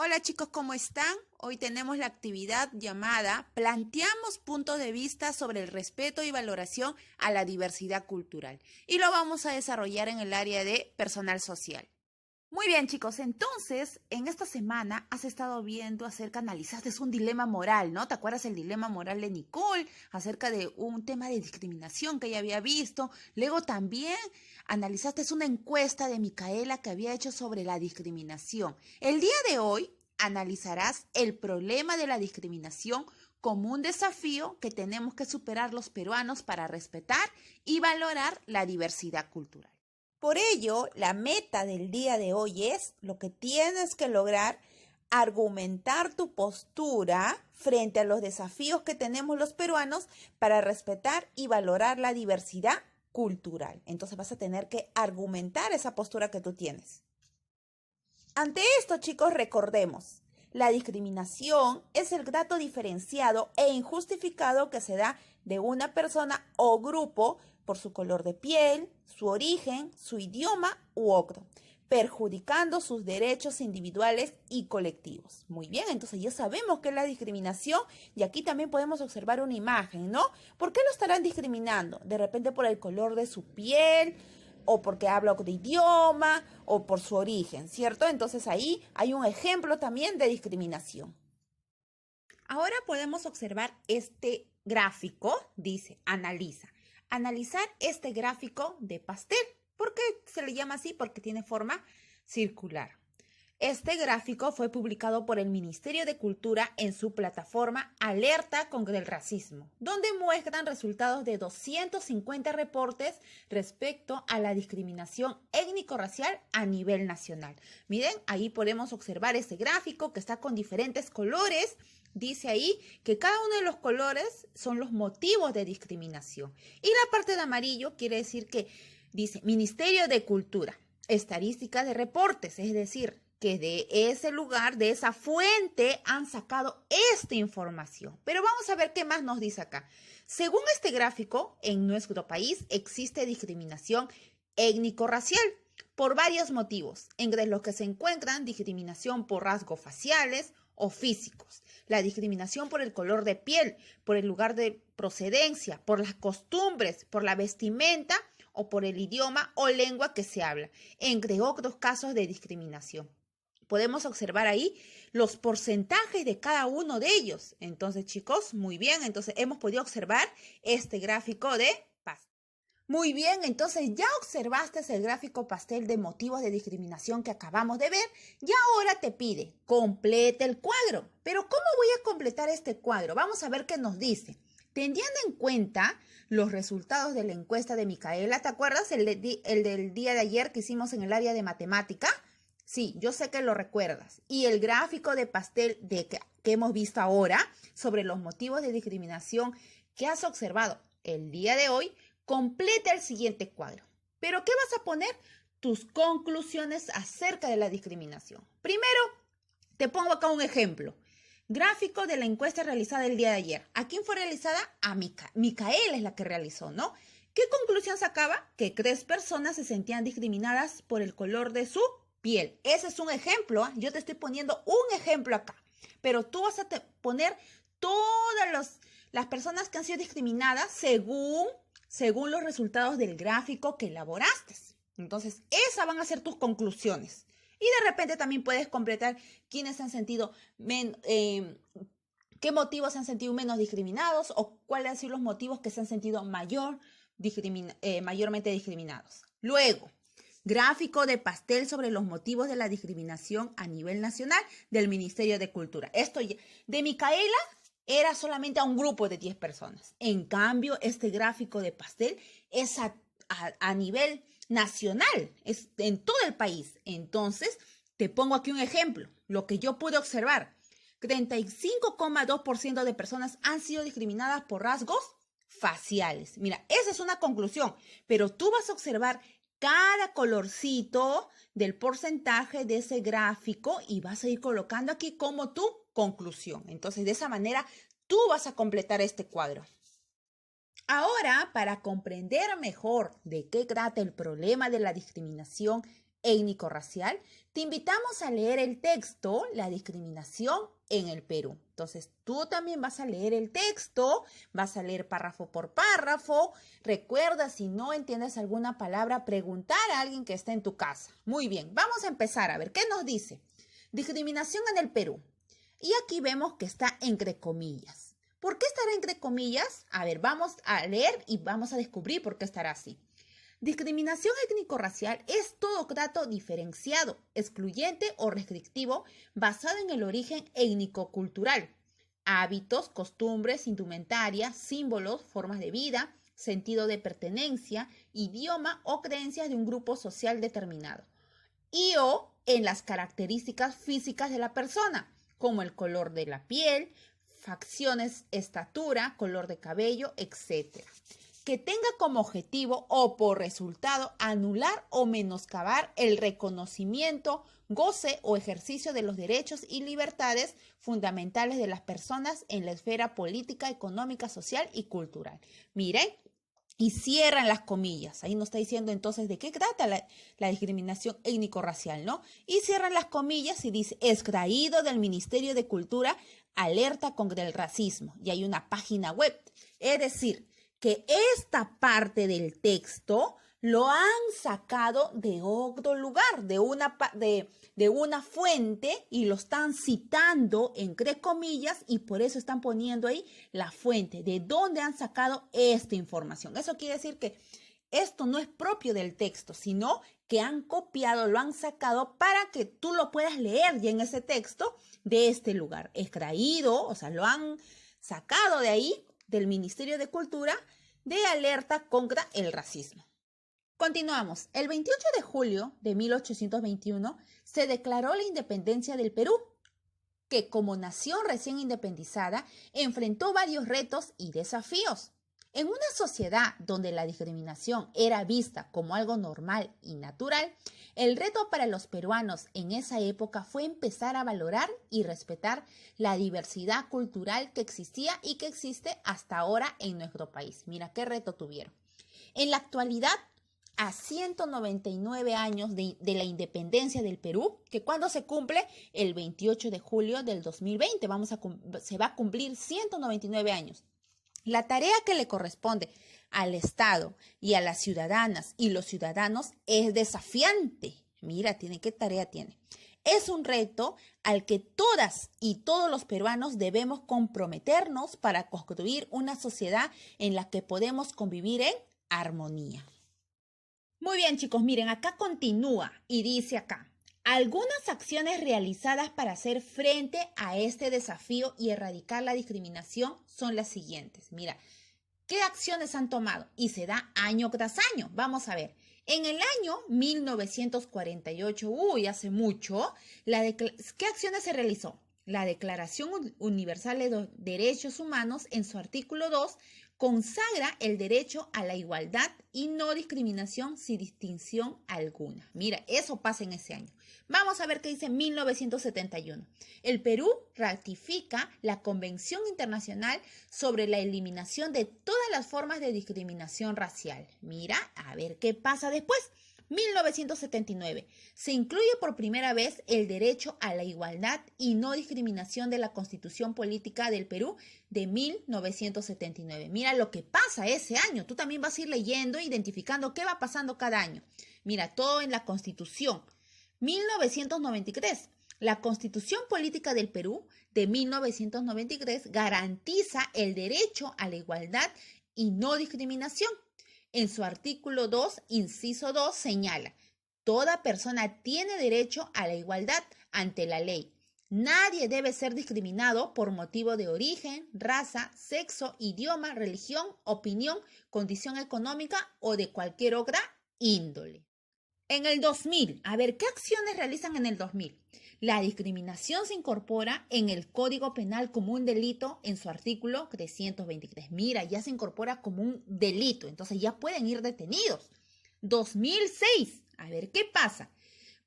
Hola chicos, ¿cómo están? Hoy tenemos la actividad llamada Planteamos puntos de vista sobre el respeto y valoración a la diversidad cultural y lo vamos a desarrollar en el área de personal social. Muy bien chicos, entonces en esta semana has estado viendo analizaste un dilema moral, ¿no? ¿Te acuerdas el dilema moral de Nicole acerca de un tema de discriminación que ella había visto? Luego también analizaste una encuesta de Micaela que había hecho sobre la discriminación. El día de hoy analizarás el problema de la discriminación como un desafío que tenemos que superar los peruanos para respetar y valorar la diversidad cultural. Por ello, la meta del día de hoy es lo que tienes que lograr, argumentar tu postura frente a los desafíos que tenemos los peruanos para respetar y valorar la diversidad cultural. Entonces vas a tener que argumentar esa postura que tú tienes. Ante esto, chicos, recordemos, la discriminación es el trato diferenciado e injustificado que se da de una persona o grupo por su color de piel, su origen, su idioma u otro, perjudicando sus derechos individuales y colectivos. Muy bien, entonces ya sabemos qué es la discriminación y aquí también podemos observar una imagen, ¿no? ¿Por qué lo estarán discriminando? De repente por el color de su piel, o porque habla otro idioma, o por su origen, ¿cierto? Entonces ahí hay un ejemplo también de discriminación. Ahora podemos observar este gráfico, dice, analiza. Analizar este gráfico de pastel. ¿Por qué se le llama así? Porque tiene forma circular. Este gráfico fue publicado por el Ministerio de Cultura en su plataforma Alerta contra el Racismo, donde muestran resultados de 250 reportes respecto a la discriminación étnico-racial a nivel nacional. Miren, ahí podemos observar este gráfico que está con diferentes colores. Dice ahí que cada uno de los colores son los motivos de discriminación. Y la parte de amarillo quiere decir que dice Ministerio de Cultura, estadísticas de reportes, es decir, que de ese lugar, de esa fuente, han sacado esta información. Pero vamos a ver qué más nos dice acá. Según este gráfico, en nuestro país existe discriminación étnico-racial por varios motivos, entre los que se encuentran discriminación por rasgos faciales o físicos, la discriminación por el color de piel, por el lugar de procedencia, por las costumbres, por la vestimenta o por el idioma o lengua que se habla, entre otros casos de discriminación. Podemos observar ahí los porcentajes de cada uno de ellos. Entonces, chicos, muy bien. Entonces, hemos podido observar este gráfico de pastel. Muy bien, entonces ya observaste el gráfico pastel de motivos de discriminación que acabamos de ver y ahora te pide, complete el cuadro. Pero ¿cómo voy a completar este cuadro? Vamos a ver qué nos dice. Teniendo en cuenta los resultados de la encuesta de Micaela, ¿te acuerdas el del día de ayer que hicimos en el área de matemática? Sí, yo sé que lo recuerdas. Y el gráfico de pastel que hemos visto ahora sobre los motivos de discriminación que has observado el día de hoy, completa el siguiente cuadro. ¿Pero qué vas a poner? Tus conclusiones acerca de la discriminación. Primero, te pongo acá un ejemplo. Gráfico de la encuesta realizada el día de ayer. ¿A quién fue realizada? A Micaela es la que realizó, ¿no? ¿Qué conclusión sacaba? Que 3 personas se sentían discriminadas por el color de su piel. Ese es un ejemplo. Yo te estoy poniendo un ejemplo acá. Pero tú vas a poner todas las personas que han sido discriminadas según los resultados del gráfico que elaboraste. Entonces, esas van a ser tus conclusiones. Y de repente también puedes completar quiénes se han sentido, qué motivos se han sentido menos discriminados o cuáles han sido los motivos que se han sentido mayormente discriminados. Luego, gráfico de pastel sobre los motivos de la discriminación a nivel nacional del Ministerio de Cultura. Esto de Micaela era solamente a un grupo de 10 personas. En cambio, este gráfico de pastel es a nivel nacional, es en todo el país. Entonces, te pongo aquí un ejemplo. Lo que yo pude observar, 35,2% de personas han sido discriminadas por rasgos faciales. Mira, esa es una conclusión, pero tú vas a observar cada colorcito del porcentaje de ese gráfico y vas a ir colocando aquí como tu conclusión. Entonces, de esa manera, tú vas a completar este cuadro. Ahora, para comprender mejor de qué trata el problema de la discriminación étnico-racial, te invitamos a leer el texto La discriminación en el Perú. Entonces, tú también vas a leer el texto, vas a leer párrafo por párrafo. Recuerda, si no entiendes alguna palabra, preguntar a alguien que esté en tu casa. Muy bien, vamos a empezar a ver qué nos dice. Discriminación en el Perú. Y aquí vemos que está entre comillas. ¿Por qué estará entre comillas? A ver, vamos a leer y vamos a descubrir por qué estará así. Discriminación étnico-racial es todo trato diferenciado, excluyente o restrictivo basado en el origen étnico-cultural, hábitos, costumbres, indumentaria, símbolos, formas de vida, sentido de pertenencia, idioma o creencias de un grupo social determinado, y o en las características físicas de la persona, como el color de la piel, facciones, estatura, color de cabello, etc. Que tenga como objetivo o por resultado anular o menoscabar el reconocimiento, goce o ejercicio de los derechos y libertades fundamentales de las personas en la esfera política, económica, social y cultural. Miren, y cierran las comillas. Ahí nos está diciendo entonces de qué trata la discriminación étnico-racial, ¿no? Y cierran las comillas y dice, extraído del Ministerio de Cultura, alerta contra el racismo. Y hay una página web. Es decir, que esta parte del texto lo han sacado de otro lugar, de una fuente, y lo están citando entre comillas, y por eso están poniendo ahí la fuente, de dónde han sacado esta información. Eso quiere decir que esto no es propio del texto, sino que han copiado, lo han sacado para que tú lo puedas leer ya en ese texto de este lugar. Extraído, o sea, lo han sacado de ahí, del Ministerio de Cultura, de alerta contra el racismo. Continuamos. El 28 de julio de 1821 se declaró la independencia del Perú, que como nación recién independizada enfrentó varios retos y desafíos. En una sociedad donde la discriminación era vista como algo normal y natural, el reto para los peruanos en esa época fue empezar a valorar y respetar la diversidad cultural que existía y que existe hasta ahora en nuestro país. Mira qué reto tuvieron. En la actualidad, a 199 años de la independencia del Perú, que cuando se cumple el 28 de julio del 2020, se va a cumplir 199 años. La tarea que le corresponde al Estado y a las ciudadanas y los ciudadanos es desafiante. Mira, ¿qué tarea tiene? Es un reto al que todas y todos los peruanos debemos comprometernos para construir una sociedad en la que podemos convivir en armonía. Muy bien, chicos, miren, acá continúa y dice acá. Algunas acciones realizadas para hacer frente a este desafío y erradicar la discriminación son las siguientes. Mira, ¿qué acciones han tomado? Y se da año tras año. Vamos a ver. En el año 1948, hace mucho, ¿qué acciones se realizó? La Declaración Universal de los Derechos Humanos, en su artículo 2, consagra el derecho a la igualdad y no discriminación sin distinción alguna. Mira, eso pasa en ese año. Vamos a ver qué dice 1971. El Perú ratifica la Convención Internacional sobre la Eliminación de todas las formas de discriminación racial. Mira, a ver qué pasa después. 1979. Se incluye por primera vez el derecho a la igualdad y no discriminación de la Constitución Política del Perú de 1979. Mira lo que pasa ese año. Tú también vas a ir leyendo e identificando qué va pasando cada año. Mira, todo en la Constitución. 1993. La Constitución Política del Perú de 1993 garantiza el derecho a la igualdad y no discriminación. En su artículo 2, inciso 2, señala, toda persona tiene derecho a la igualdad ante la ley. Nadie debe ser discriminado por motivo de origen, raza, sexo, idioma, religión, opinión, condición económica o de cualquier otra índole. En el 2000, a ver, ¿qué acciones realizan en el 2000? La discriminación se incorpora en el Código Penal como un delito en su artículo 323. Mira, ya se incorpora como un delito, entonces ya pueden ir detenidos. 2006, a ver, ¿qué pasa?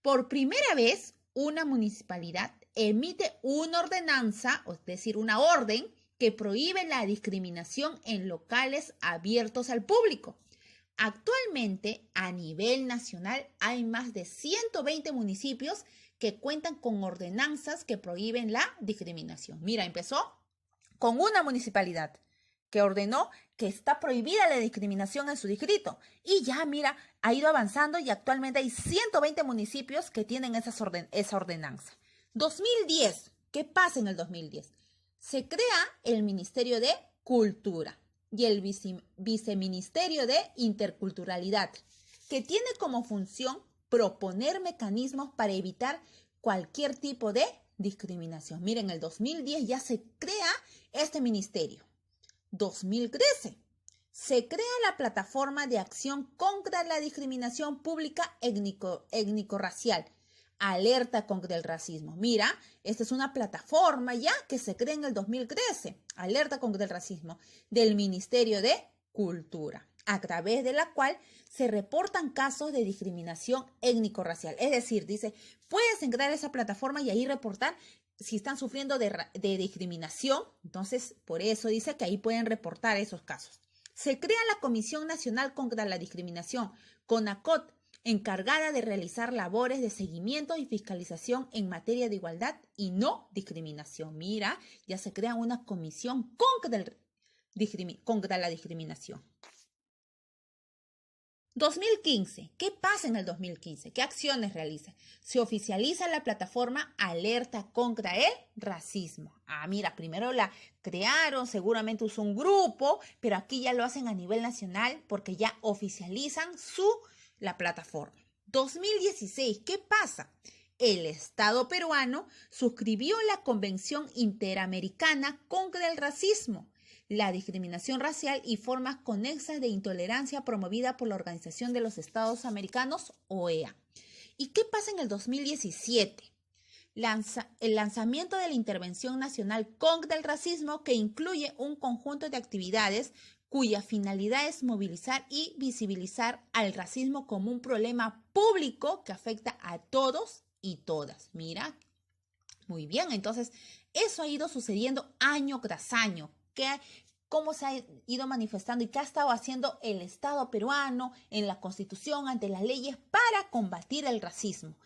Por primera vez, una municipalidad emite una ordenanza, es decir, una orden que prohíbe la discriminación en locales abiertos al público. Actualmente, a nivel nacional, hay más de 120 municipios que cuentan con ordenanzas que prohíben la discriminación. Mira, empezó con una municipalidad que ordenó que está prohibida la discriminación en su distrito. Y ya, mira, ha ido avanzando y actualmente hay 120 municipios que tienen esa ordenanza. 2010, ¿qué pasa en el 2010? Se crea el Ministerio de Cultura y el Viceministerio de Interculturalidad, que tiene como función proponer mecanismos para evitar cualquier tipo de discriminación. Miren, en el 2010 ya se crea este ministerio. 2013 se crea la Plataforma de Acción contra la Discriminación Pública Étnico-Racial. Alerta contra el racismo. Mira, esta es una plataforma ya que se crea en el 2013. Alerta contra el racismo del Ministerio de Cultura, a través de la cual se reportan casos de discriminación étnico-racial. Es decir, dice, puedes entrar a esa plataforma y ahí reportar si están sufriendo de discriminación. Entonces, por eso dice que ahí pueden reportar esos casos. Se crea la Comisión Nacional contra la Discriminación, CONACOT, encargada de realizar labores de seguimiento y fiscalización en materia de igualdad y no discriminación. Mira, ya se crea una comisión contra la discriminación. 2015. ¿Qué pasa en el 2015? ¿Qué acciones realiza? Se oficializa la plataforma Alerta contra el Racismo. Mira, primero la crearon, seguramente usó un grupo, pero aquí ya lo hacen a nivel nacional porque ya oficializan la plataforma. 2016. ¿Qué pasa? El Estado peruano suscribió la Convención Interamericana contra el Racismo, la discriminación racial y formas conexas de intolerancia promovida por la Organización de los Estados Americanos, OEA. ¿Y qué pasa en el 2017? El lanzamiento de la Intervención Nacional contra el Racismo, que incluye un conjunto de actividades cuya finalidad es movilizar y visibilizar al racismo como un problema público que afecta a todos y todas. Mira, muy bien, entonces eso ha ido sucediendo año tras año. Cómo se ha ido manifestando y qué ha estado haciendo el Estado peruano en la Constitución, ante las leyes, para combatir el racismo.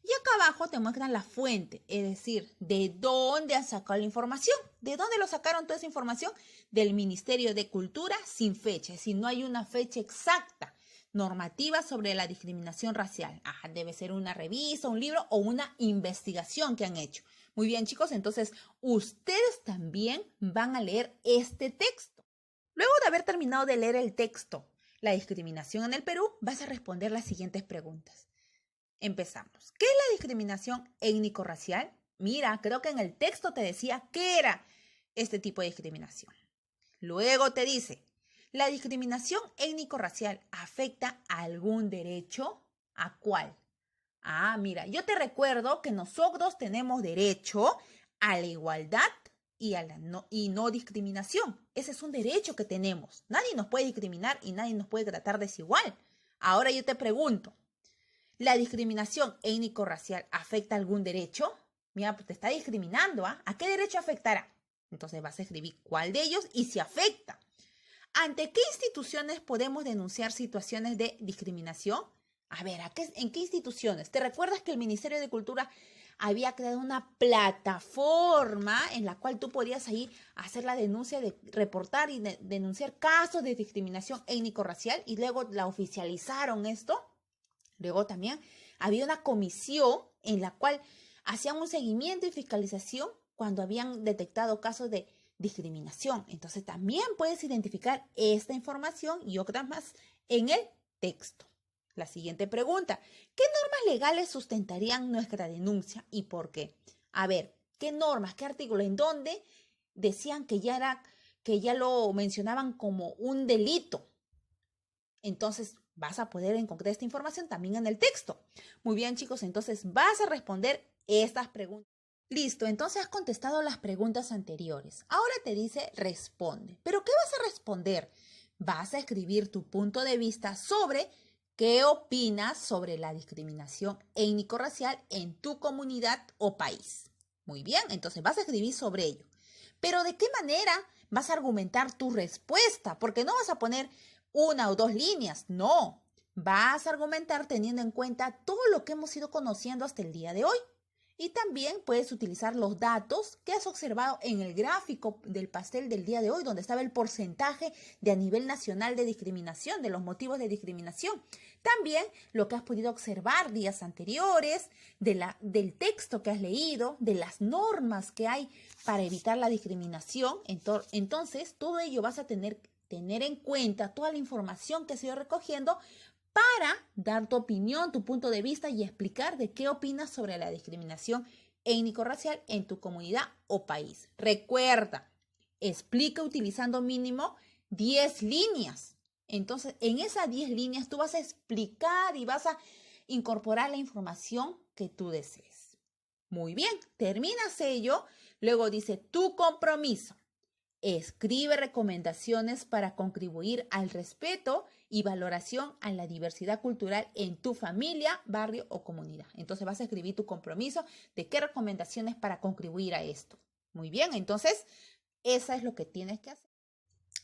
Y acá abajo te muestran la fuente, es decir, de dónde han sacado la información. ¿De dónde lo sacaron toda esa información? Del Ministerio de Cultura, sin fecha, es decir, no hay una fecha exacta. Normativa sobre la discriminación racial. Debe ser una revista, un libro o una investigación que han hecho. Muy bien, chicos, entonces ustedes también van a leer este texto. Luego de haber terminado de leer el texto, La discriminación en el Perú, vas a responder las siguientes preguntas. Empezamos. ¿Qué es la discriminación étnico-racial? Mira, creo que en el texto te decía qué era este tipo de discriminación. Luego te dice, ¿la discriminación étnico-racial afecta a algún derecho? ¿A cuál? Mira, yo te recuerdo que nosotros tenemos derecho a la igualdad y no discriminación. Ese es un derecho que tenemos. Nadie nos puede discriminar y nadie nos puede tratar desigual. Ahora yo te pregunto, ¿la discriminación étnico-racial afecta a algún derecho? Mira, pues te está discriminando, ¿A qué derecho afectará? Entonces vas a escribir cuál de ellos y si afecta. ¿Ante qué instituciones podemos denunciar situaciones de discriminación? A ver, ¿en qué instituciones? ¿Te recuerdas que el Ministerio de Cultura había creado una plataforma en la cual tú podías ir a hacer la denuncia, de reportar y denunciar casos de discriminación étnico-racial, y luego la oficializaron esto? Luego también había una comisión en la cual hacían un seguimiento y fiscalización cuando habían detectado casos de discriminación. Entonces también puedes identificar esta información y otras más en el texto. La siguiente pregunta, ¿qué normas legales sustentarían nuestra denuncia y por qué? A ver, ¿qué normas, qué artículos, en dónde decían que ya lo mencionaban como un delito? Entonces vas a poder encontrar esta información también en el texto. Muy bien, chicos, entonces vas a responder estas preguntas. Listo, entonces has contestado las preguntas anteriores. Ahora te dice responde. ¿Pero qué vas a responder? Vas a escribir tu punto de vista sobre qué opinas sobre la discriminación étnico-racial en tu comunidad o país. Muy bien, entonces vas a escribir sobre ello. Pero ¿de qué manera vas a argumentar tu respuesta? Porque no vas a poner una o dos líneas, no. Vas a argumentar teniendo en cuenta todo lo que hemos ido conociendo hasta el día de hoy. Y también puedes utilizar los datos que has observado en el gráfico del pastel del día de hoy, donde estaba el porcentaje de a nivel nacional de discriminación, de los motivos de discriminación. También lo que has podido observar días anteriores, del texto que has leído, de las normas que hay para evitar la discriminación. Entonces, todo ello vas a tener en cuenta, toda la información que has ido recogiendo para dar tu opinión, tu punto de vista y explicar de qué opinas sobre la discriminación étnico-racial en tu comunidad o país. Recuerda, explica utilizando mínimo 10 líneas. Entonces, en esas 10 líneas tú vas a explicar y vas a incorporar la información que tú desees. Muy bien, terminas ello. Luego dice tu compromiso. Escribe recomendaciones para contribuir al respeto y valoración a la diversidad cultural en tu familia, barrio o comunidad. Entonces vas a escribir tu compromiso de qué recomendaciones para contribuir a esto. Muy bien, entonces eso es lo que tienes que hacer.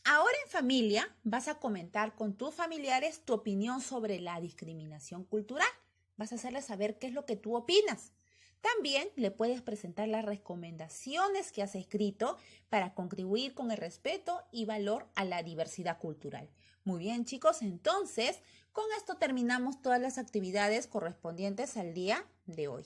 Ahora en familia vas a comentar con tus familiares tu opinión sobre la discriminación cultural. Vas a hacerles saber qué es lo que tú opinas. También le puedes presentar las recomendaciones que has escrito para contribuir con el respeto y valor a la diversidad cultural. Muy bien, chicos, entonces con esto terminamos todas las actividades correspondientes al día de hoy.